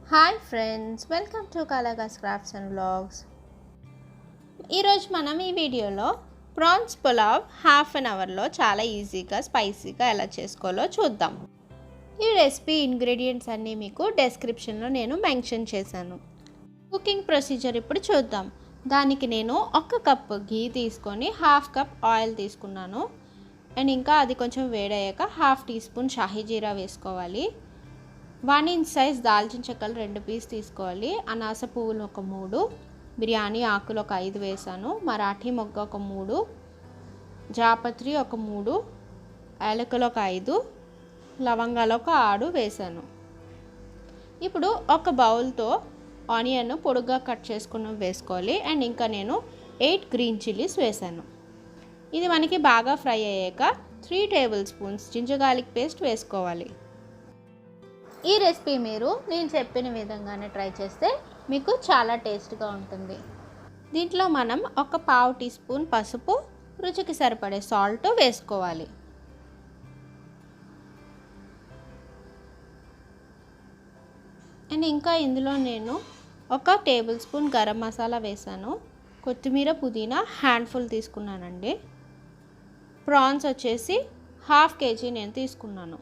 Hi friends, welcome to Kalaga's crafts and vlogs. ఈరోజు మనం ఈ వీడియోలో ప్రాన్స్ పులావ్ హాఫ్ అన్ అవర్లో చాలా ఈజీగా స్పైసీగా ఎలా చేసుకోవాలో చూద్దాం. ఈ రెసిపీ ఇంగ్రీడియంట్స్ అన్నీ మీకు డెస్క్రిప్షన్లో నేను మెన్షన్ చేశాను. కుకింగ్ ప్రొసీజర్ ఇప్పుడు చూద్దాం. దానికి నేను 1 కప్ ఘీ తీసుకొని హాఫ్ కప్ ఆయిల్ తీసుకున్నాను. అండ్ ఇంకా అది కొంచెం వేడయ్యాక హాఫ్ టీ స్పూన్ షాహీ జీరా వేసుకోవాలి. 1 ఇంచ్ సైజ్ దాల్చిన చెక్కలు 2 పీస్ తీసుకోవాలి. అనాస పువ్వులు ఒక 3, బిర్యానీ ఆకులు ఒక 5 వేసాను. మరాఠీ మొగ్గ ఒక 3, జాపత్రి ఒక 3, యాలకులు ఒక 5, లవంగాలు ఒక 6 వేసాను. ఇప్పుడు ఒక బౌల్తో ఆనియన్ పొడుగ్గా కట్ చేసుకుని వేసుకోవాలి. అండ్ ఇంకా నేను 8 గ్రీన్ చిల్లీస్ వేసాను. ఇది మనకి బాగా ఫ్రై అయ్యాక 3 tablespoons ginger garlic paste వేసుకోవాలి. ఈ రెసిపీ మీరు నేను చెప్పిన విధంగానే ట్రై చేస్తే మీకు చాలా టేస్ట్గా ఉంటుంది. దీంట్లో మనం ఒక పావు టీ స్పూన్ పసుపు, రుచికి సరిపడే సాల్ట్ వేసుకోవాలి. అండ్ ఇంకా ఇందులో నేను ఒక టేబుల్ స్పూన్ గరం మసాలా వేసాను. కొత్తిమీర, పుదీనా హ్యాండ్ఫుల్ తీసుకున్నానండి. ప్రాన్స్ వచ్చేసి 1/2 kg నేను తీసుకున్నాను.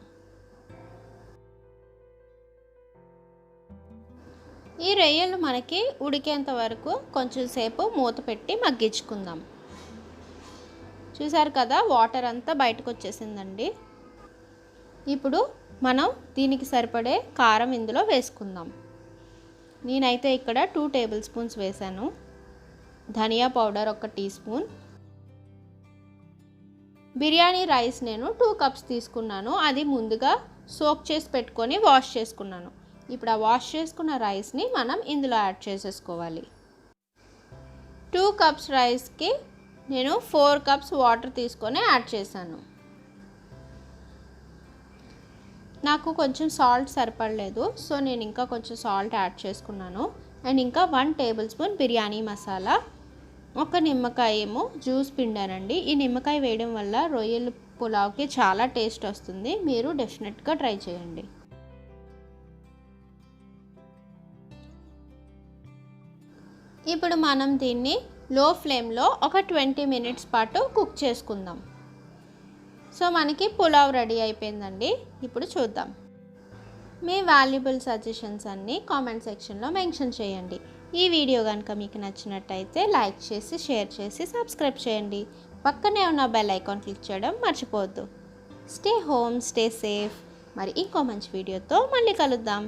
ఈ రొయ్యలు మనకి ఉడికేంత వరకు కొంచెం సేపు మూత పెట్టి మగ్గించుకుందాం. చూసారు కదా, వాటర్ అంతా బయటకు వచ్చేసిందండి. ఇప్పుడు మనం దీనికి సరిపడే కారం ఇందులో వేసుకుందాం. నేనైతే ఇక్కడ 2 టేబుల్ స్పూన్స్ వేసాను. ధనియా powder 1 teaspoon. Biryani rice నేను 2 కప్స్ తీసుకున్నాను. అది ముందుగా సోక్ చేసి పెట్టుకొని వాష్ చేసుకున్నాను. ఇప్పుడు ఆ వాష్ చేసుకున్న రైస్ని మనం ఇందులో యాడ్ చేసేసుకోవాలి. 2 కప్స్ రైస్కి నేను 4 కప్స్ వాటర్ తీసుకొని యాడ్ చేశాను. నాకు కొంచెం సాల్ట్ సరిపడలేదు, సో నేను ఇంకా కొంచెం సాల్ట్ యాడ్ చేసుకున్నాను. అండ్ ఇంకా 1 టేబుల్ స్పూన్ బిర్యానీ మసాలా, 1 నిమ్మకాయ ఏమో జ్యూస్ పిండానండి. ఈ నిమ్మకాయ వేయడం వల్ల రొయ్యల పులావ్కి చాలా టేస్ట్ వస్తుంది. మీరు డెఫినెట్గా ట్రై చేయండి. ఇప్పుడు మనం దీన్ని లో ఫ్లేమ్లో ఒక 20 మినిట్స్ పాటు కుక్ చేసుకుందాం. సో మనకి పులావ్ రెడీ అయిపోయిందండి. ఇప్పుడు చూద్దాం. మీ వాల్యుబుల్ సజెషన్స్ అన్నీ కామెంట్ సెక్షన్లో మెన్షన్ చేయండి. ఈ వీడియో కనుక మీకు నచ్చినట్టయితే లైక్ చేసి, షేర్ చేసి, సబ్స్క్రైబ్ చేయండి. పక్కనే ఉన్న బెల్ ఐకాన్ క్లిక్ చేయడం మర్చిపోవద్దు. Stay home, stay safe. మరి ఇంకో మంచి వీడియోతో మళ్ళీ కలుద్దాం.